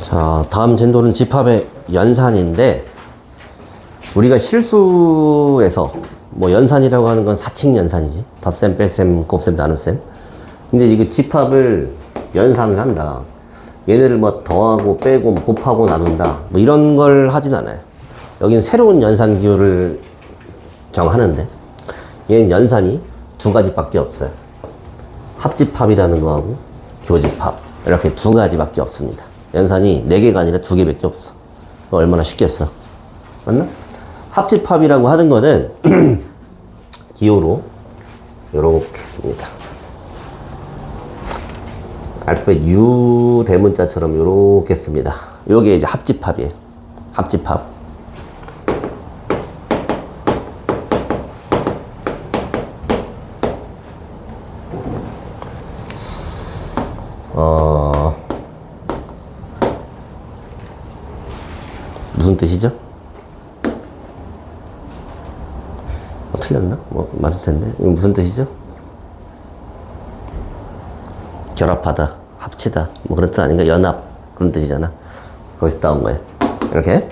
자, 다음 진도는 집합의 연산인데, 우리가 실수에서 뭐 연산이라고 하는 건 사칙 연산이지. 덧셈, 뺄셈, 곱셈, 나눗셈. 근데 이거 집합을 연산을 한다. 얘네를 뭐 더하고 빼고 뭐 곱하고 나눈다. 뭐 이런 걸 하진 않아요. 여기는 새로운 연산 기호를 정하는데, 얘는 연산이 두 가지밖에 없어요. 합집합이라는 거하고 교집합. 이렇게 두 가지밖에 없습니다. 연산이 4개가 아니라 2개밖에 없어. 얼마나 쉽겠어. 맞나? 합집합이라고 하는 거는 기호로 요렇게 씁니다. 알파벳 U 대문자처럼 요렇게 씁니다. 요게 이제 합집합이에요. 합집합. 무슨 뜻이죠? 틀렸나? 뭐 맞을 텐데. 이거 무슨 뜻이죠? 결합하다, 합치다, 뭐 그런 뜻 아닌가? 연합 그런 뜻이잖아. 거기서 따온 거예요. 이렇게.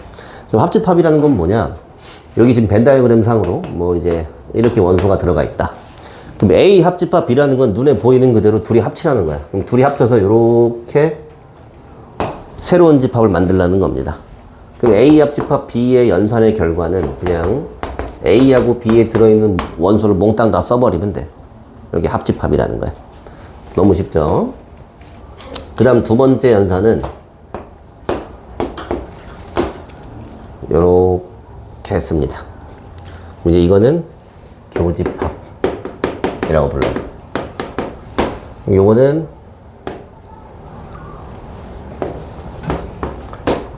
그럼 합집합이라는 건 뭐냐? 여기 지금 벤 다이어그램 상으로 뭐 이제 이렇게 원소가 들어가 있다. 그럼 A 합집합 B라는 건 눈에 보이는 그대로 둘이 합치라는 거야. 그럼 둘이 합쳐서 이렇게 새로운 집합을 만들라는 겁니다. 그럼 A 합집합 B의 연산의 결과는 그냥 A하고 B에 들어있는 원소를 몽땅 다 써버리면 돼. 여기 합집합이라는 거야. 너무 쉽죠? 그 다음 두 번째 연산은 요렇게 했습니다. 이제 이거는 교집합이라고 불러요. 요거는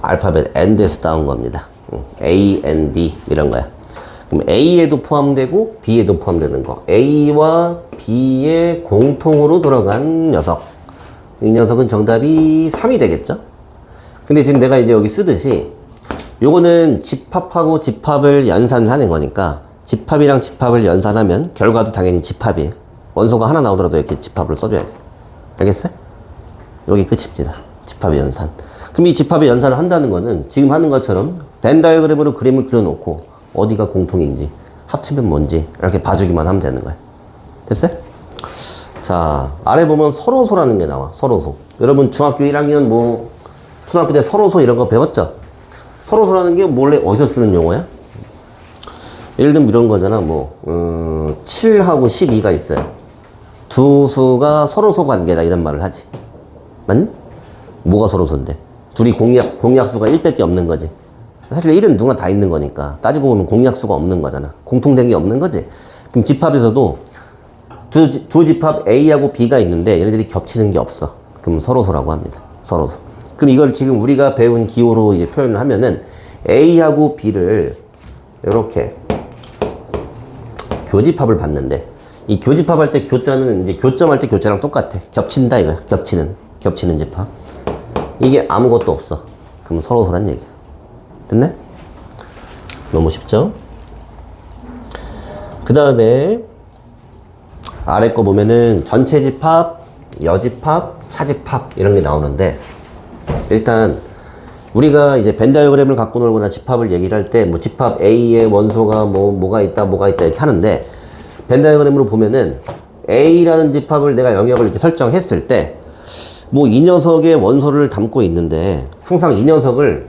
알파벳 N에서 따온 겁니다. A, N, B 이런 거야. 그럼 A에도 포함되고 B에도 포함되는 거. A와 B의 공통으로 들어간 녀석. 이 녀석은 정답이 3이 되겠죠? 근데 지금 내가 이제 여기 쓰듯이 요거는 집합하고 집합을 연산하는 거니까 집합이랑 집합을 연산하면 결과도 당연히 집합이에요. 원소가 하나 나오더라도 이렇게 집합을 써줘야 돼. 알겠어요? 여기 끝입니다. 집합의 연산. 그럼 이 집합의 연산을 한다는 거는 지금 하는 것처럼 벤 다이어그램으로 그림을 그려놓고 어디가 공통인지 합치면 뭔지 이렇게 봐주기만 하면 되는 거예요. 됐어요? 자, 아래 보면 서로소라는 게 나와. 서로소. 여러분 중학교 1학년 뭐 초등학교 때 서로소 이런 거 배웠죠? 서로소라는 게 원래 어디서 쓰는 용어야? 예를 들면 이런 거잖아. 뭐 7하고 12가 있어요. 두 수가 서로소 관계다 이런 말을 하지. 맞니? 뭐가 서로소인데? 둘이 공약수가 1밖에 없는 거지. 사실 1은 누가 다 있는 거니까 따지고 보면 공약수가 없는 거잖아. 공통된 게 없는 거지. 그럼 집합에서도 두 집합 A하고 B가 있는데 얘네들이 겹치는 게 없어. 그럼 서로소라고 합니다. 서로소. 그럼 이걸 지금 우리가 배운 기호로 이제 표현을 하면은 A하고 B를 이렇게 교집합을 봤는데 이 교집합할 때 교자는 이제 교점할 때 교자랑 똑같아. 겹친다 이거야. 겹치는 집합. 이게 아무것도 없어. 그럼 서로소란 얘기야. 됐네? 너무 쉽죠? 그 다음에 아래 거 보면은 전체 집합, 여집합, 차집합 이런 게 나오는데 일단 우리가 이제 벤 다이어그램을 갖고 놀거나 집합을 얘기를 할 때 뭐 집합 A의 원소가 뭐가 있다 이렇게 하는데 벤 다이어그램으로 보면은 A라는 집합을 내가 영역을 이렇게 설정했을 때 뭐 이 녀석의 원소를 담고 있는데 항상 이 녀석을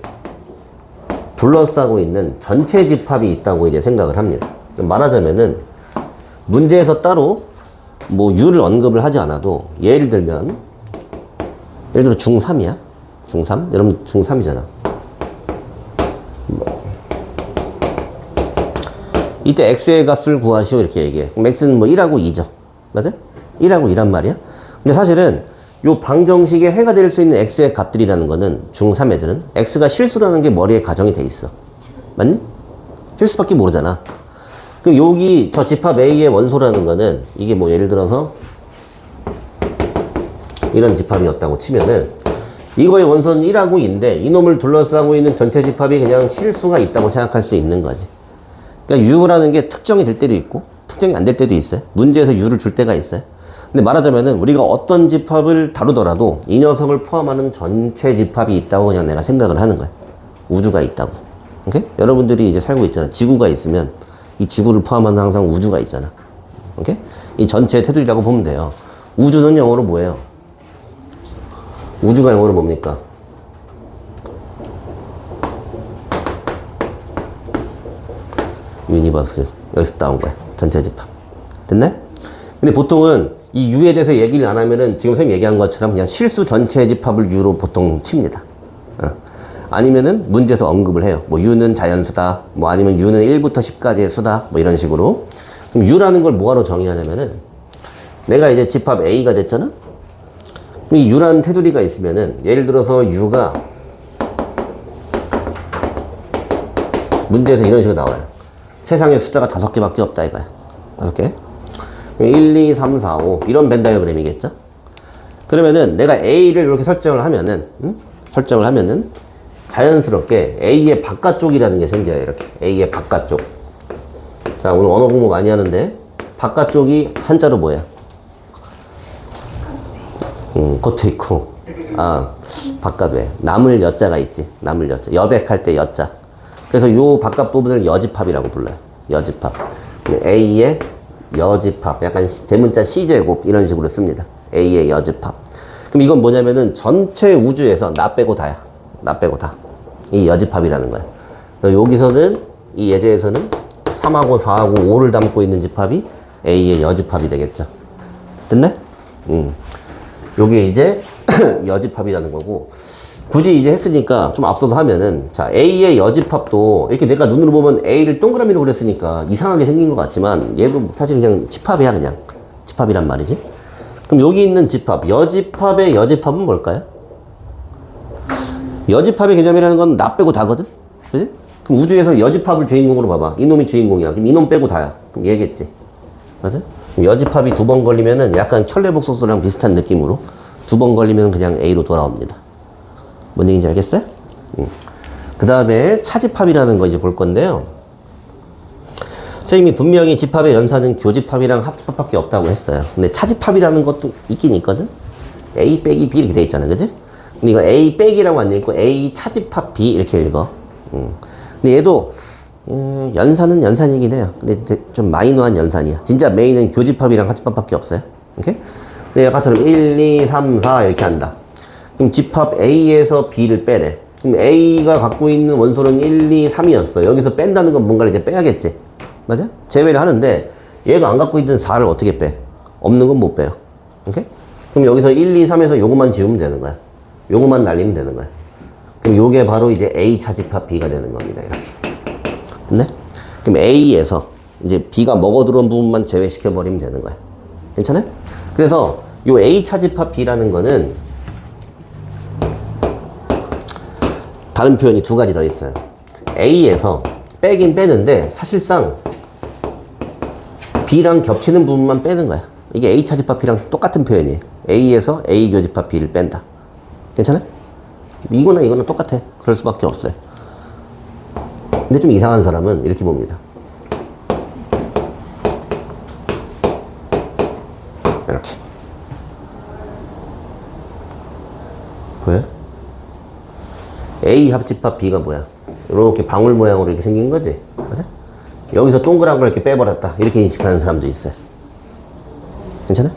둘러싸고 있는 전체 집합이 있다고 이제 생각을 합니다. 말하자면은 문제에서 따로 뭐 U를 언급을 하지 않아도 예를 들어 중3이야? 중3? 여러분 중3이잖아. 이때 X의 값을 구하시오 이렇게 얘기해. 그럼 X는 뭐 1하고 2죠. 맞아? 1하고 2란 말이야. 근데 사실은 요 방정식에 해가 될 수 있는 X의 값들이라는 거는 중3 애들은 X가 실수라는 게 머리에 가정이 돼 있어. 맞니? 실수밖에 모르잖아. 그럼 여기 저 집합 A의 원소라는 거는 이게 뭐 예를 들어서 이런 집합이었다고 치면은 이거의 원소는 1하고 2인데 이놈을 둘러싸고 있는 전체 집합이 그냥 실수가 있다고 생각할 수 있는 거지. 그러니까 U라는 게 특정이 될 때도 있고 특정이 안 될 때도 있어요. 문제에서 U를 줄 때가 있어요. 근데 말하자면은 우리가 어떤 집합을 다루더라도 이 녀석을 포함하는 전체 집합이 있다고 그냥 내가 생각을 하는 거야. 우주가 있다고. 오케이? 여러분들이 이제 살고 있잖아. 지구가 있으면 이 지구를 포함하는 항상 우주가 있잖아. 오케이? 이 전체 테두리라고 보면 돼요. 우주는 영어로 뭐예요? 우주가 영어로 뭡니까? 유니버스. 여기서 따온 거야. 전체 집합. 됐네? 근데 보통은 이 U에 대해서 얘기를 안 하면은 지금 선생님 얘기한 것처럼 그냥 실수 전체 집합을 U로 보통 칩니다. 아니면은 문제에서 언급을 해요. 뭐 U는 자연수다. 뭐 아니면 U는 1부터 10까지의 수다. 뭐 이런 식으로. 그럼 U라는 걸 뭐하러 정의하냐면은 내가 이제 집합 A가 됐잖아? 이 U라는 테두리가 있으면은 예를 들어서 U가 문제에서 이런 식으로 나와요. 세상에 숫자가 5개밖에 없다 이거야. 5개. 1, 2, 3, 4, 5 이런 벤 다이어그램이겠죠? 그러면은 내가 A를 이렇게 설정을 하면은 설정을 하면은 자연스럽게 A의 바깥쪽이라는 게 생겨요. 이렇게 A의 바깥쪽. 자, 오늘 언어 공부 많이 하는데 바깥쪽이 한자로 뭐야? 겉에 있고 바깥 외 남을 여자가 있지. 남을 여자. 여백할 때 여자. 그래서 요 바깥 부분을 여집합이라고 불러요. 여집합. A의 여집합. 약간 대문자 C제곱 이런 식으로 씁니다. A의 여집합. 그럼 이건 뭐냐면은 전체 우주에서 나 빼고 다야. 나 빼고 다. 이 여집합이라는 거야. 여기서는 이 예제에서는 3하고 4하고 5를 담고 있는 집합이 A의 여집합이 되겠죠. 됐네? 요게 이제 여집합이라는 거고, 굳이 이제 했으니까 좀 앞서서 하면은, 자, A의 여집합도 이렇게 내가 눈으로 보면 A를 동그라미로 그렸으니까 이상하게 생긴 것 같지만 얘도 사실 그냥 집합이야. 그냥 집합이란 말이지. 그럼 여기 있는 집합, 여집합의 여집합은 뭘까요? 여집합의 개념이라는 건 나 빼고 다거든? 그지? 그럼 우주에서 여집합을 주인공으로 봐봐. 이놈이 주인공이야. 그럼 이놈 빼고 다야. 그럼 얘겠지. 맞아? 여집합이 2번 걸리면은 약간 켤레복소스랑 비슷한 느낌으로 2번 걸리면 그냥 A로 돌아옵니다. 뭔 얘기인지 알겠어요? 그 다음에 차집합이라는 거 이제 볼 건데요. 선생님이 분명히 집합의 연산은 교집합이랑 합집합밖에 없다고 했어요. 근데 차집합이라는 것도 있긴 있거든? A 빼기 B 이렇게 돼 있잖아. 그지? 근데 이거 A 빼기라고 안 읽고 A 차집합 B 이렇게 읽어. 근데 얘도 연산은 연산이긴 해요. 근데 좀 마이너한 연산이야. 진짜 메인은 교집합이랑 합집합밖에 없어요. 오케이? 근데 아까처럼 1, 2, 3, 4 이렇게 한다. 그럼 집합 A에서 B를 빼래. 그럼 A가 갖고 있는 원소는 1, 2, 3이었어. 여기서 뺀다는 건 뭔가를 이제 빼야겠지. 맞아? 제외를 하는데 얘가 안 갖고 있는 4를 어떻게 빼? 없는 건 못 빼요. 오케이? 그럼 여기서 1, 2, 3에서 요것만 지우면 되는 거야. 요것만 날리면 되는 거야. 그럼 요게 바로 이제 A 차집합 B가 되는 겁니다. 이렇게. 됐네? 그럼 A에서 이제 B가 먹어 들어온 부분만 제외시켜버리면 되는 거야. 괜찮아요? 그래서 요 A 차집합 B라는 거는 다른 표현이 2가지 더 있어요. A에서 빼긴 빼는데 사실상 B랑 겹치는 부분만 빼는 거야. 이게 A 차집합 B랑 똑같은 표현이에요. A에서 A 교집합 B를 뺀다. 괜찮아? 이거나 이거나 똑같아. 그럴 수밖에 없어요. 근데 좀 이상한 사람은 이렇게 봅니다. 이렇게. 보여요? A 합집합 B가 뭐야? 이렇게 방울 모양으로 이렇게 생긴 거지? 맞아? 여기서 동그란 걸 이렇게 빼버렸다. 이렇게 인식하는 사람도 있어요. 괜찮아?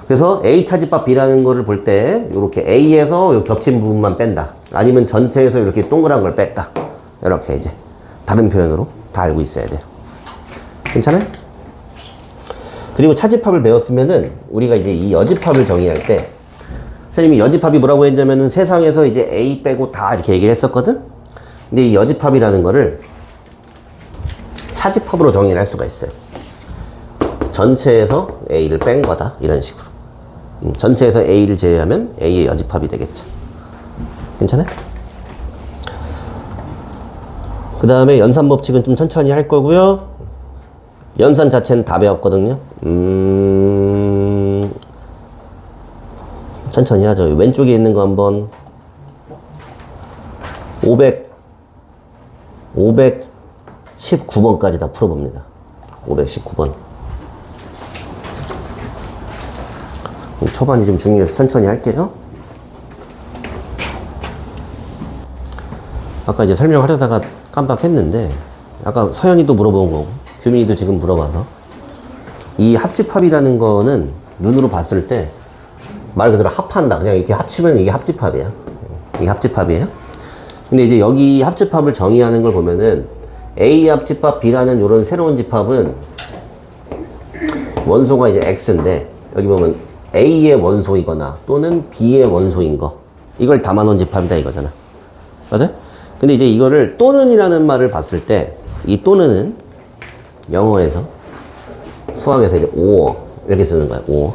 그래서 A 차집합 B라는 거를 볼 때 이렇게 A에서 겹친 부분만 뺀다. 아니면 전체에서 이렇게 동그란 걸 뺐다. 이렇게 이제 다른 표현으로 다 알고 있어야 돼요. 괜찮아요? 그리고 차집합을 배웠으면은 우리가 이제 이 여집합을 정의할 때 선생님이 여집합이 뭐라고 했냐면은 세상에서 이제 A 빼고 다 이렇게 얘기를 했었거든? 근데 이 여집합이라는 거를 차집합으로 정의를 할 수가 있어요. 전체에서 A를 뺀 거다. 이런 식으로. 전체에서 A를 제외하면 A의 여집합이 되겠죠. 괜찮아요? 그 다음에 연산 법칙은 좀 천천히 할 거고요. 연산 자체는 다 배웠거든요. 천천히 하죠. 왼쪽에 있는 거 한번 519번까지 다 풀어봅니다. 519번. 초반이 좀 중요해서 천천히 할게요. 아까 이제 설명하려다가 깜빡했는데, 아까 서연이도 물어본 거고, 규민이도 지금 물어봐서. 이 합집합이라는 거는 눈으로 봤을 때 말 그대로 합한다. 그냥 이렇게 합치면 이게 합집합이야. 이게 합집합이에요. 근데 이제 여기 합집합을 정의하는 걸 보면은 A 합집합 B라는 이런 새로운 집합은 원소가 이제 X인데, 여기 보면 A의 원소이거나 또는 B의 원소인 거, 이걸 담아놓은 집합이다 이거잖아. 맞아요? 근데 이제 이거를 또는이라는 말을 봤을 때, 이 또는은 영어에서, 수학에서 이제 or 이렇게 쓰는 거야. or.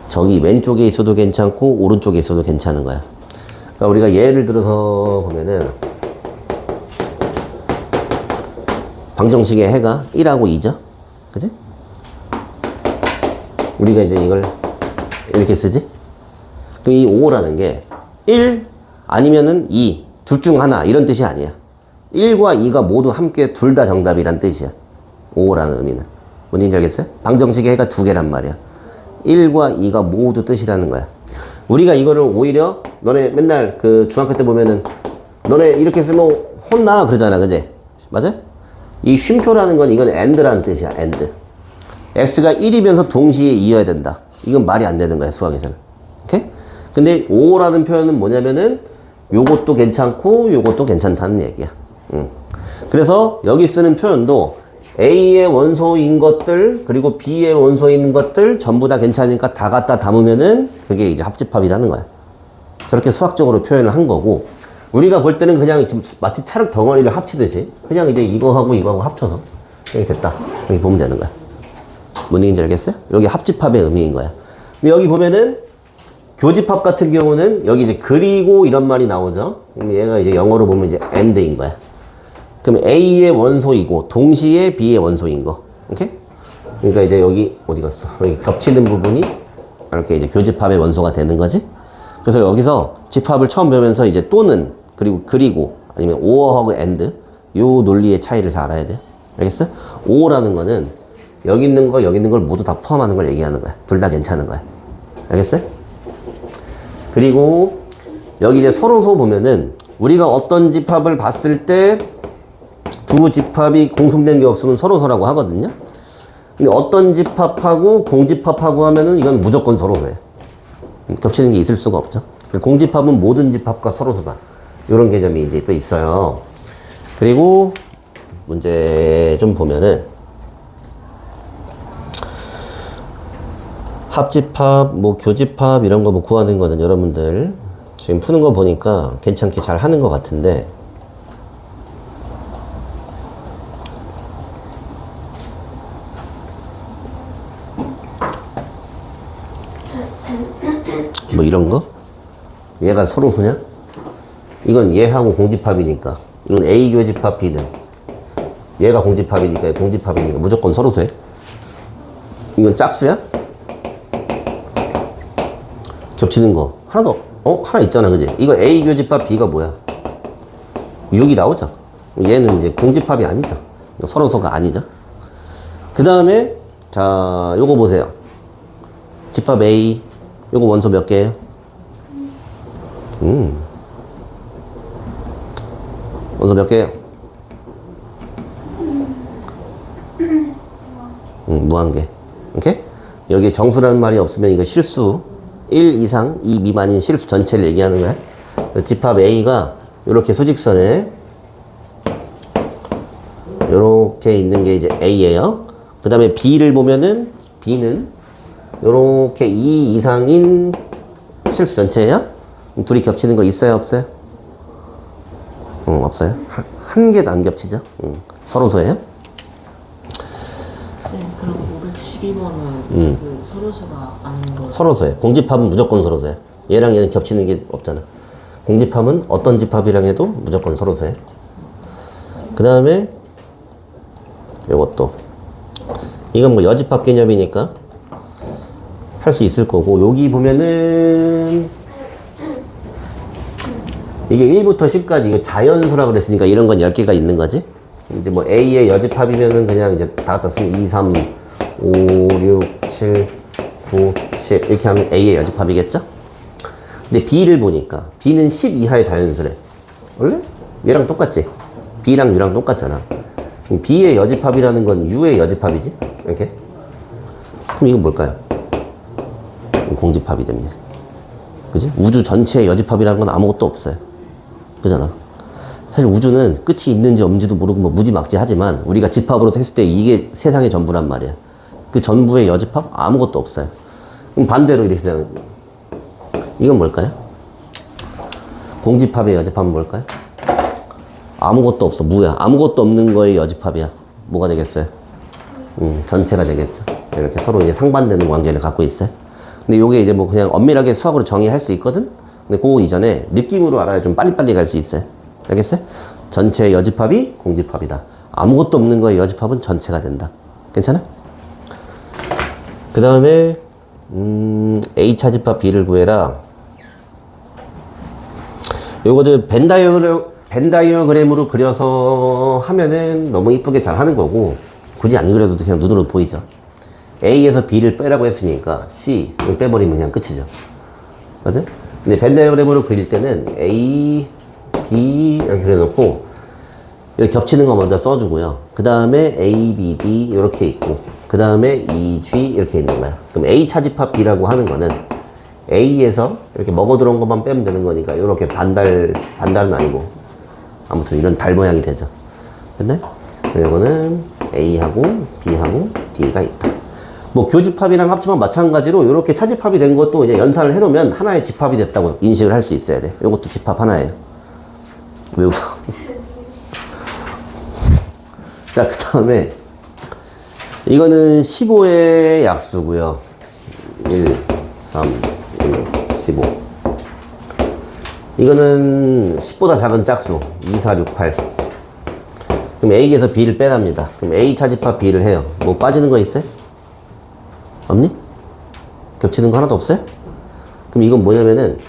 저기 왼쪽에 있어도 괜찮고 오른쪽에 있어도 괜찮은 거야. 그러니까 우리가 예를 들어서 보면은 방정식의 해가 1하고 2죠? 그지? 우리가 이제 이걸 이렇게 쓰지? 그럼 이 5라는 게 1 아니면은 2, 둘 중 하나 이런 뜻이 아니야. 1과 2가 모두 함께 둘 다 정답이란 뜻이야. 5라는 의미는. 뭔지 알겠어요? 방정식의 해가 두 개란 말이야. 1과 2가 모두 뜻이라는 거야. 우리가 이거를 오히려 너네 맨날 그 중학교 때 보면은 너네 이렇게 쓰면 혼나 그러잖아. 그지? 맞아? 이 쉼표라는 건 이건 and라는 뜻이야. and. x가 1이면서 동시에 2여야 된다. 이건 말이 안 되는 거야. 수학에서는. 오케이? 근데 5라는 표현은 뭐냐면은 요것도 괜찮고 요것도 괜찮다는 얘기야. 그래서 여기 쓰는 표현도 A의 원소인 것들 그리고 B의 원소인 것들 전부 다 괜찮으니까 다 갖다 담으면은 그게 이제 합집합이라는 거야. 저렇게 수학적으로 표현을 한 거고, 우리가 볼 때는 그냥 지금 마치 찰흙 덩어리를 합치듯이 그냥 이제 이거하고 이거하고 합쳐서 이렇게 됐다. 여기 보면 되는 거야. 뭔 얘기인지 알겠어요? 여기 합집합의 의미인 거야. 근데 여기 보면은 교집합 같은 경우는 여기 이제 그리고 이런 말이 나오죠. 그럼 얘가 이제 영어로 보면 이제 and인 거야. 그럼 A의 원소이고 동시에 B의 원소인 거. 오케이? 그러니까 이제 여기 어디 갔어? 여기 겹치는 부분이 이렇게 이제 교집합의 원소가 되는 거지. 그래서 여기서 집합을 처음 배우면서 이제 또는 그리고 아니면 or하고 and 요 논리의 차이를 잘 알아야 돼. 알겠어? or라는 거는 여기 있는 거 여기 있는 걸 모두 다 포함하는 걸 얘기하는 거야. 둘 다 괜찮은 거야. 알겠어요? 그리고 여기 이제 서로소 보면은 우리가 어떤 집합을 봤을 때 두 집합이 공통된 게 없으면 서로소라고 하거든요. 근데 어떤 집합하고 공집합하고 하면은 이건 무조건 서로소예요. 겹치는 게 있을 수가 없죠. 공집합은 모든 집합과 서로소다. 이런 개념이 이제 또 있어요. 그리고 문제 좀 보면은 합집합, 뭐 교집합 이런 거 뭐 구하는 거는 여러분들 지금 푸는 거 보니까 괜찮게 잘 하는 것 같은데, 뭐 이런 거? 얘가 서로소냐? 이건 얘하고 공집합이니까 이건 A 교집합 B는 얘가 공집합이니까 무조건 서로소야. 이건 짝수야? 겹치는 거 하나도 하나 있잖아. 그지? 이거 A 교집합 B가 뭐야? 6이 나오죠. 얘는 이제 공집합이 아니죠. 서로소가 아니죠. 그 다음에 자 요거 보세요. 집합 A 요거 원소 몇 개예요? 원소 몇 개예요? 무한개. 오케이? 여기 정수라는 말이 없으면 이거 실수 1 이상 2 미만인 실수 전체를 얘기하는 거야. 집합 A가 이렇게 수직선에 이렇게 있는 게 이제 A예요. 그 다음에 B를 보면은 B는 이렇게 2 이상인 실수 전체예요. 둘이 겹치는 거 있어요, 없어요? 없어요. 한 개도 안 겹치죠. 서로소예요. 네, 그럼 512번은 그 서로소가 아닌 거. 서로소예요. 공집합은 무조건 서로소예요. 얘랑 얘는 겹치는 게 없잖아. 공집합은 어떤 집합이랑 해도 무조건 서로소예요. 그 다음에 요것도 이건 뭐 여집합 개념이니까 할 수 있을 거고, 여기 보면은 이게 1부터 10까지 이거 자연수라 그랬으니까 이런 건 10개가 있는 거지. 이제 뭐 A의 여집합이면은 그냥 이제 다 갖다 쓰면 2, 3, 5, 6, 7, 9, 10 이렇게 하면 A의 여집합이겠죠? 근데 B를 보니까 B는 10 이하의 자연수래. 원래? 얘랑 똑같지? B랑 U랑 똑같잖아. 그럼 B의 여집합이라는 건 U의 여집합이지? 이렇게? 그럼 이건 뭘까요? 공집합이 됩니다. 그지? 우주 전체의 여집합이라는 건 아무것도 없어요. 그잖아. 사실 우주는 끝이 있는지 없는지도 모르고 뭐 무지막지하지만 우리가 집합으로 했을 때 이게 세상의 전부란 말이야. 그 전부의 여집합 아무것도 없어요. 그럼 반대로 이렇게 되는 이건 뭘까요? 공집합의 여집합은 뭘까요? 아무것도 없어. 무야. 아무것도 없는 거의 여집합이야. 뭐가 되겠어요? 전체가 되겠죠. 이렇게 서로 이제 상반되는 관계를 갖고 있어요. 근데 요게 이제 뭐 그냥 엄밀하게 수학으로 정의할 수 있거든? 근데 그거 이전에 느낌으로 알아야 좀 빨리빨리 갈 수 있어요. 알겠어요? 전체의 여집합이 공집합이다. 아무것도 없는 거의 여집합은 전체가 된다. 괜찮아? 그 다음에 A 차집합 B를 구해라. 요거를 벤 다이어그램으로 그려서 하면은 너무 이쁘게 잘 하는 거고 굳이 안 그려도 그냥 눈으로 보이죠. A에서 B를 빼라고 했으니까 C를 빼버리면 그냥 끝이죠. 맞아? 근데 벤 다이어그램으로 그릴 때는 A, B 이렇게 그려놓고 여기 겹치는 거 먼저 써주고요. 그 다음에 A, B, D 이렇게 있고 그 다음에 E, G 이렇게 있는 거야. 그럼 A 차집합 B라고 하는 거는 A에서 이렇게 먹어 들어온 것만 빼면 되는 거니까 이렇게 반달은 아니고 아무튼 이런 달 모양이 되죠. 근데 이거는 A하고 B하고 D가 있다. 뭐 교집합이랑 합치면 마찬가지로 이렇게 차집합이 된 것도 이제 연산을 해놓으면 하나의 집합이 됐다고 인식을 할 수 있어야 돼. 이것도 집합 하나예요. 왜 웃어? 자, 그 다음에 이거는 15의 약수고요. 1, 3, 1, 15. 이거는 10보다 작은 짝수 2, 4, 6, 8. 그럼 A에서 B를 빼랍니다. 그럼 A 차집합 B를 해요. 뭐 빠지는 거 있어요? 없니? 겹치는 거 하나도 없어요? 그럼 이건 뭐냐면은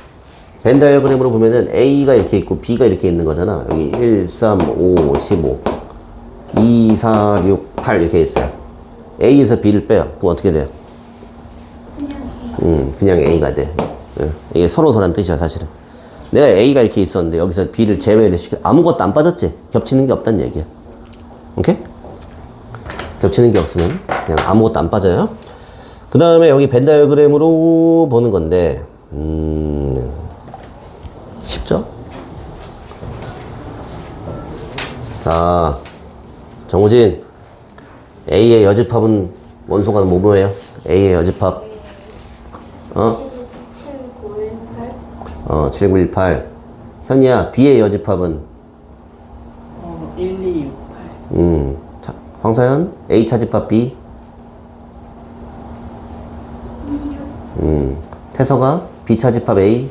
벤 다이어그램으로 보면은 A가 이렇게 있고 B가 이렇게 있는 거잖아. 여기 1, 3, 5, 15 2, 4, 6, 8 이렇게 있어요. A에서 B를 빼요. 그럼 어떻게 돼요? 그냥 A가 돼. 이게 서로서란 뜻이야 사실은. 내가 A가 이렇게 있었는데 여기서 B를 제외를 시켜 아무것도 안 빠졌지? 겹치는 게 없다는 얘기야. 오케이? 겹치는 게 없으면 그냥 아무것도 안 빠져요. 그 다음에 여기 벤 다이어그램으로 보는 건데 쉽죠? 자, 정우진 A의 여집합은 원소가 뭐예요? A의 여집합 7918 현이야 B의 여집합은 1268 자, 황사연 A 차집합 B 태서가 B 차집합 A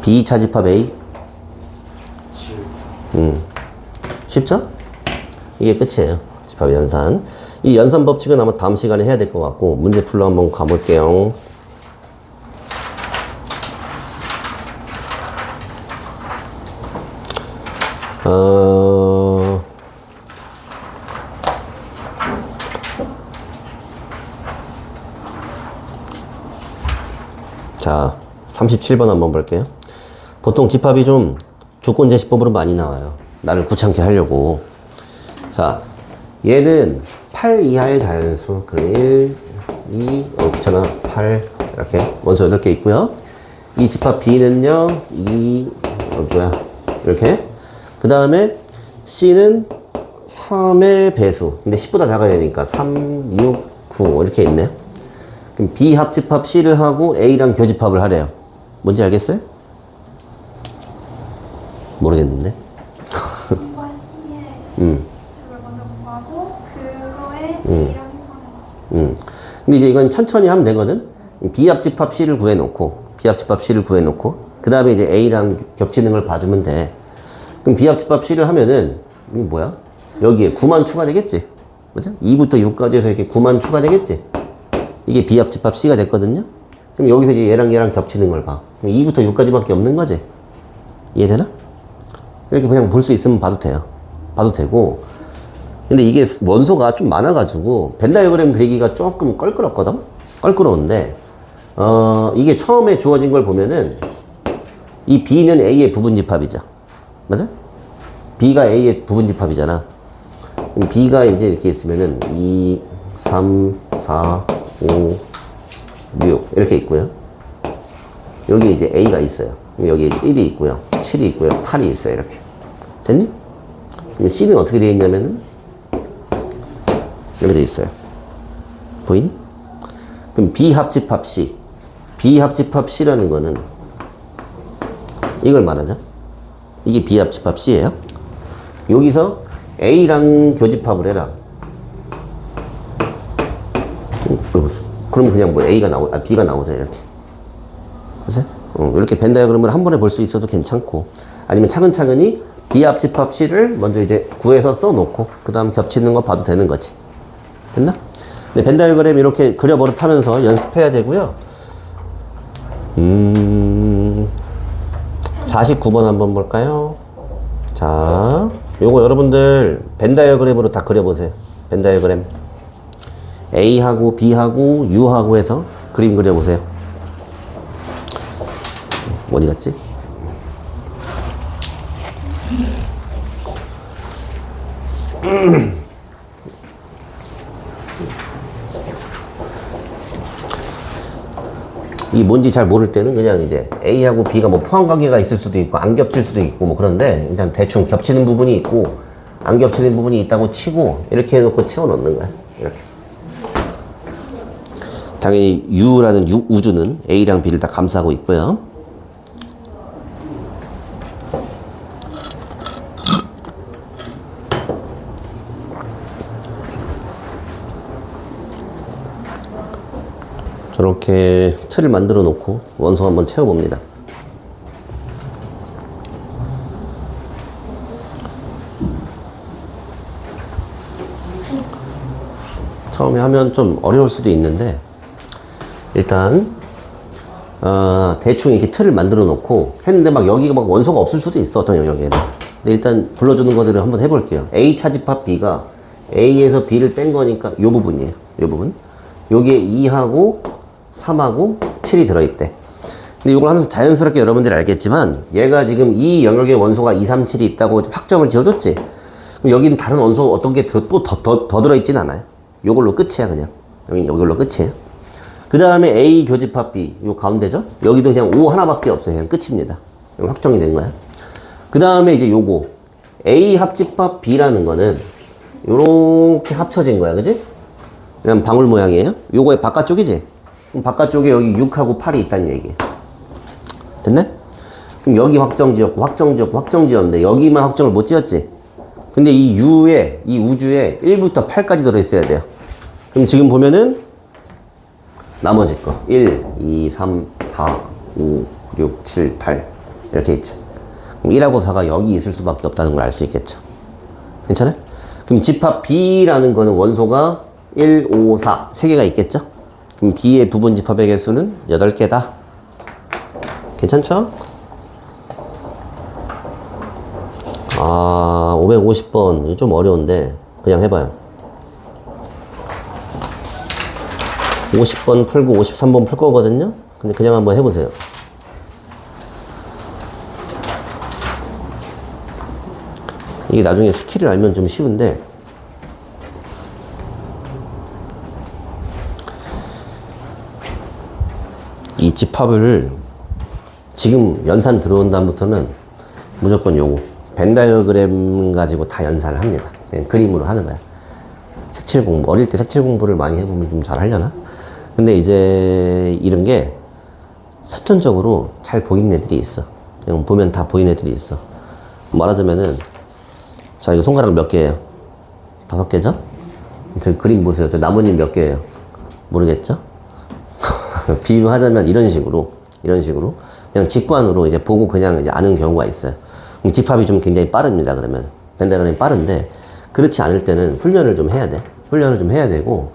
B 차집합 A 쉽죠? 이게 끝이에요. 집합 연산. 이 연산 법칙은 아마 다음 시간에 해야 될 것 같고 문제 풀러 한번 가볼게요. 자, 37번 한번 볼게요. 보통 집합이 좀 조건제시법으로 많이 나와요. 나를 귀찮게 하려고. 자, 얘는 8 이하의 자연수. 그럼 1, 2, 귀찮아. 8 이렇게 원소 8개 있고요. 이 집합 B는요 2, 뭐야 이렇게. 그 다음에 C는 3의 배수. 근데 10보다 작아야 되니까 3, 6, 9 이렇게 있네요. 그럼 B 합집합 C를 하고 A랑 교집합을 하래요. 뭔지 알겠어요? 모르겠는데. B와 C의 그걸 먼저 구하고 그거에 A랑 해서하는 거죠. 근데 이제 이건 천천히 하면 되거든. B 합집합 C를 구해놓고 B 합집합 C를 구해놓고 그 다음에 이제 A랑 겹치는 걸 봐주면 돼. 그럼 B 합집합 C를 하면은 이게 뭐야? 여기에 9만 추가되겠지? 그죠? 2부터 6까지 해서 이렇게 9만 추가되겠지? 이게 B 합집합 C가 됐거든요? 그럼 여기서 이제 얘랑 겹치는 걸 봐. 그럼 2부터 6까지밖에 없는 거지? 이해되나? 이렇게 그냥 볼 수 있으면 봐도 돼요. 봐도 되고, 근데 이게 원소가 좀 많아가지고 벤 다이어그램 그리기가 조금 껄끄럽거든? 껄끄러운데 이게 처음에 주어진 걸 보면은 이 B는 A의 부분집합이죠. 맞아? B가 A의 부분집합이잖아. 그럼 B가 이제 이렇게 있으면은 2, 3, 4, 5, 6 이렇게 있고요. 여기 이제 A가 있어요. 여기 이제 1이 있고요. 7이 있고요. 8이 있어요. 이렇게. 됐니? 그럼 C는 어떻게 되어 있냐면은 이렇게 되어 있어요. 보이니? 그럼 비합집합 C. 비합집합 C라는 거는 이걸 말하죠. 이게 비합집합 C예요. 여기서 A랑 교집합을 해라. 그럼 그냥 뭐 B가 나오죠. 이렇게. 그래서 이렇게 벤 다이어그램을 한 번에 볼 수 있어도 괜찮고, 아니면 차근차근히 비합집합 C를 먼저 이제 구해서 써놓고 그 다음 겹치는 거 봐도 되는 거지. 됐나? 네, 벤 다이어그램 이렇게 그려버릇하면서 연습해야 되고요. 49번 한번 볼까요? 자, 요거 여러분들 벤 다이어그램으로 다 그려보세요. 벤 다이어그램. A하고 B하고 U하고 해서 그림 그려보세요. 어디 갔지? 이게 뭔지 잘 모를 때는 그냥 이제 A하고 B가 뭐 포함관계가 있을 수도 있고 안 겹칠 수도 있고 뭐 그런데 그냥 대충 겹치는 부분이 있고 안 겹치는 부분이 있다고 치고 이렇게 해놓고 채워넣는 거야. 이렇게. 당연히 U라는 우주는 A랑 B를 다 감싸고 있고요. 저렇게 틀을 만들어 놓고 원소 한번 채워봅니다. 처음에 하면 좀 어려울 수도 있는데 일단 대충 이렇게 틀을 만들어 놓고 했는데 막 여기가 막 원소가 없을 수도 있어, 어떤 영역에는. 근데 일단 불러주는 거들을 한번 해볼게요. A 차집합 B가 A에서 B를 뺀 거니까 요 부분이에요. 요 부분. 여기에 2하고 3하고 7이 들어있대. 근데 이걸 하면서 자연스럽게 여러분들이 알겠지만 얘가 지금 이 영역에 원소가 2, 3, 7이 있다고 확정을 지어줬지. 그럼 여기는 다른 원소 어떤 게 또 더 들어있진 않아요. 요걸로 끝이야. 그냥 여기로 끝이에요. 그 다음에 A 교집합 B 요 가운데죠. 여기도 그냥 O 하나밖에 없어요. 그냥 끝입니다. 확정이 된 거야. 그 다음에 이제 요거 A 합집합 B라는 거는 요렇게 합쳐진 거야. 그지? 그냥 방울 모양이에요. 요거의 바깥쪽이지. 그럼 바깥쪽에 여기 6하고 8이 있다는 얘기예요. 됐네? 그럼 여기 확정 지었고 확정 지었는데 여기만 확정을 못 지었지. 근데 이 우주에 1부터 8까지 들어있어야 돼요. 그럼 지금 보면은 나머지 거 1, 2, 3, 4, 5, 6, 7, 8 이렇게 있죠. 그럼 1하고 4가 여기 있을 수밖에 없다는 걸 알 수 있겠죠. 괜찮아요? 그럼 집합 B라는 거는 원소가 1, 5, 4 3개가 있겠죠? 그럼 B의 부분 집합의 개수는 8개다. 괜찮죠? 550번 좀 어려운데 그냥 해봐요. 50번 풀고 53번 풀 거거든요. 근데 그냥 한번 해보세요. 이게 나중에 스킬을 알면 좀 쉬운데 이 집합을 지금 연산 들어온 다음부터는 무조건 요거 벤 다이어그램 가지고 다 연산을 합니다. 그냥 그림으로 하는 거야. 색칠 공부, 어릴 때 색칠 공부를 많이 해보면 좀 잘 하려나? 근데 이제 이런 게 선천적으로 잘 보이는 애들이 있어. 그냥 보면 다 보이는 애들이 있어. 말하자면은 자, 이거 손가락 몇 개예요? 5개죠? 저 그림 보세요. 저 나뭇잎 몇 개예요? 모르겠죠? 비유하자면 이런 식으로 그냥 직관으로 이제 보고 그냥 이제 아는 경우가 있어요. 그럼 집합이 좀 굉장히 빠릅니다. 그러면 벤 다이어그램이 빠른데 그렇지 않을 때는 훈련을 좀 해야 돼. 훈련을 좀 해야 되고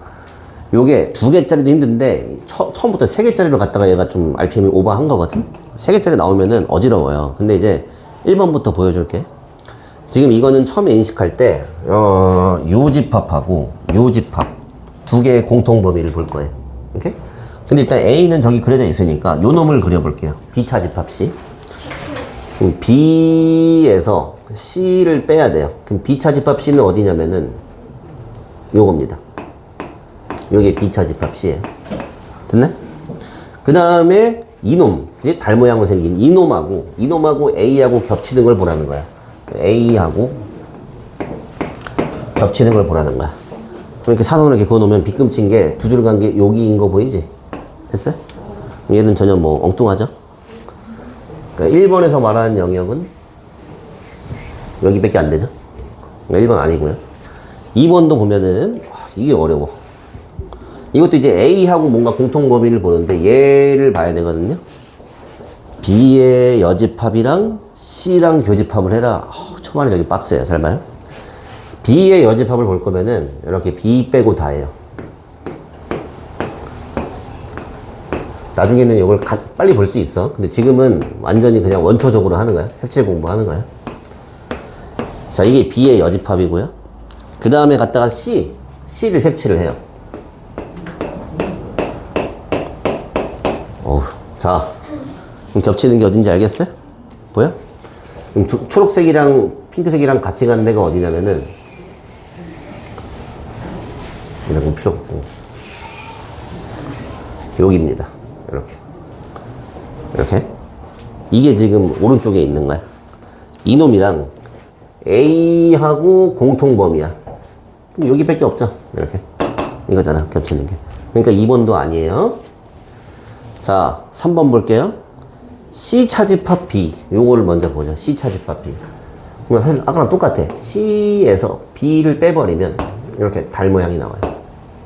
요게 2개짜리도 힘든데 처음부터 3개짜리로 갔다가 얘가 좀 RPM이 오버한 거거든. 3개짜리 나오면은 어지러워요. 근데 이제 1번부터 보여줄게. 지금 이거는 처음에 인식할 때, 요 집합하고 요 집합 두 개의 공통 범위를 볼 거예요. 오케이? 근데 일단 A는 저기 그려져 있으니까 요 놈을 그려볼게요. B차 집합 C. 그럼 B에서 C를 빼야 돼요. 그럼 B차 집합 C는 어디냐면은 요겁니다. 요게 B차 집합 C예요. 됐네? 그 다음에 이놈, 이제 달 모양으로 생긴 이놈하고 A하고 겹치는 걸 보라는 거야. A하고 겹치는 걸 보라는 거야. 이렇게 사선을 이렇게 그어놓으면 빗금친 게 두 줄 간 게 여기인 거 보이지? 됐어요? 얘는 전혀 뭐 엉뚱하죠? 그러니까 1번에서 말하는 영역은 여기밖에 안 되죠? 그러니까 1번 아니고요. 2번도 보면은 이게 어려워. 이것도 이제 A하고 뭔가 공통 범위를 보는데 얘를 봐야 되거든요. B의 여집합이랑 C랑 교집합을 해라. 초반에 저기 빡세요. 잘 봐요. B의 여집합을 볼 거면은 이렇게 B 빼고 다예요. 나중에는 이걸 빨리 볼 수 있어. 근데 지금은 완전히 그냥 원초적으로 하는 거야. 색칠 공부하는 거야. 자, 이게 B의 여집합이고요. 그 다음에 갔다가 C를 색칠을 해요. 자, 그럼 겹치는 게 어딘지 알겠어요? 보여? 그럼 초록색이랑 핑크색이랑 같이 가는 데가 어디냐면은 이런 건 필요 없고 여기입니다. 이렇게 이게 지금 오른쪽에 있는 거야. 이놈이랑 A하고 공통범위야. 그럼 여기밖에 없죠. 이렇게 이거잖아. 겹치는 게. 그러니까 2번도 아니에요. 자, 3번 볼게요. C 차집합 B. 요거를 먼저 보죠. C 차집합 B. 그러면 사실 아까랑 똑같아. C에서 B를 빼버리면 이렇게 달 모양이 나와요.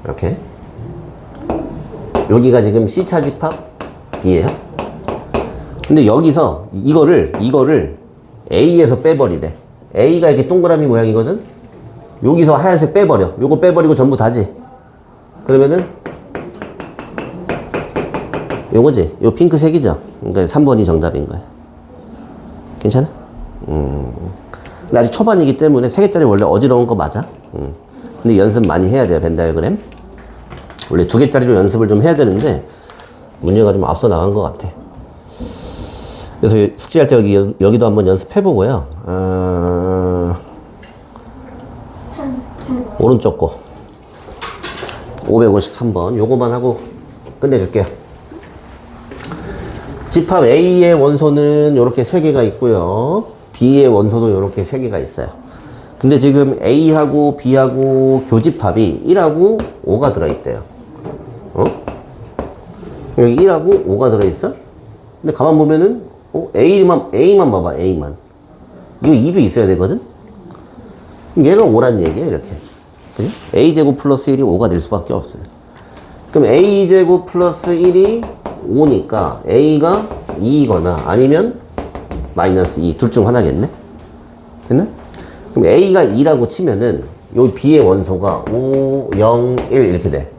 이렇게. 여기가 지금 C 차집합 B예요. 근데 여기서 이거를 A에서 빼버리래. A가 이렇게 동그라미 모양이거든? 여기서 하얀색 빼버려. 요거 빼버리고 전부 다지. 그러면은 요거지. 요 핑크색이죠. 그러니까 3번이 정답인 거야. 괜찮아? 근데 아직 초반이기 때문에 3개짜리 원래 어지러운 거 맞아. 근데 연습 많이 해야 돼요. 벤 다이어그램. 원래 2개짜리로 연습을 좀 해야 되는데 문제가 좀 앞서 나간 것 같아. 그래서 숙제할 때 여기도 한번 연습해 보고요. 오른쪽 거 553번 요거만 하고 끝내줄게요. 집합 A의 원소는 이렇게 3개가 있고요. B의 원소도 이렇게 3개가 있어요. 근데 지금 A하고 B하고 교집합이 1하고 5가 들어있대요. 여기 1하고 5가 들어있어? 근데 가만 보면은 A만 봐봐. A만. 이거 2도 있어야 되거든? 얘가 5란 얘기야. 이렇게. 그지? A제곱 플러스 1이 5가 될 수밖에 없어요. 그럼 A제곱 플러스 1이 5니까 A가 2이거나 아니면 마이너스 2 둘 중 하나겠네? 됐나? 그럼 A가 2라고 치면은 여기 B의 원소가 5, 0, 1 이렇게 돼.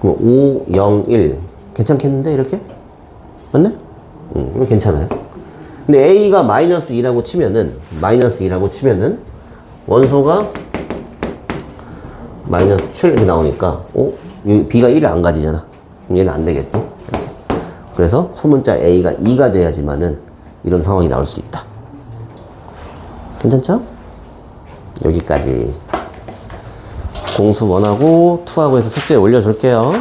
그럼 5, 0, 1 괜찮겠는데 이렇게? 맞네? 이거 괜찮아요. 근데 A가 마이너스 2라고 치면은 원소가 마이너스 7 이렇게 나오니까 여기 B가 1을 안 가지잖아. 그럼 얘는 안 되겠지? 그래서 소문자 A가 2가 돼야지만은 이런 상황이 나올 수 있다. 괜찮죠? 여기까지 공수 1하고 2하고 해서 숙제에 올려줄게요.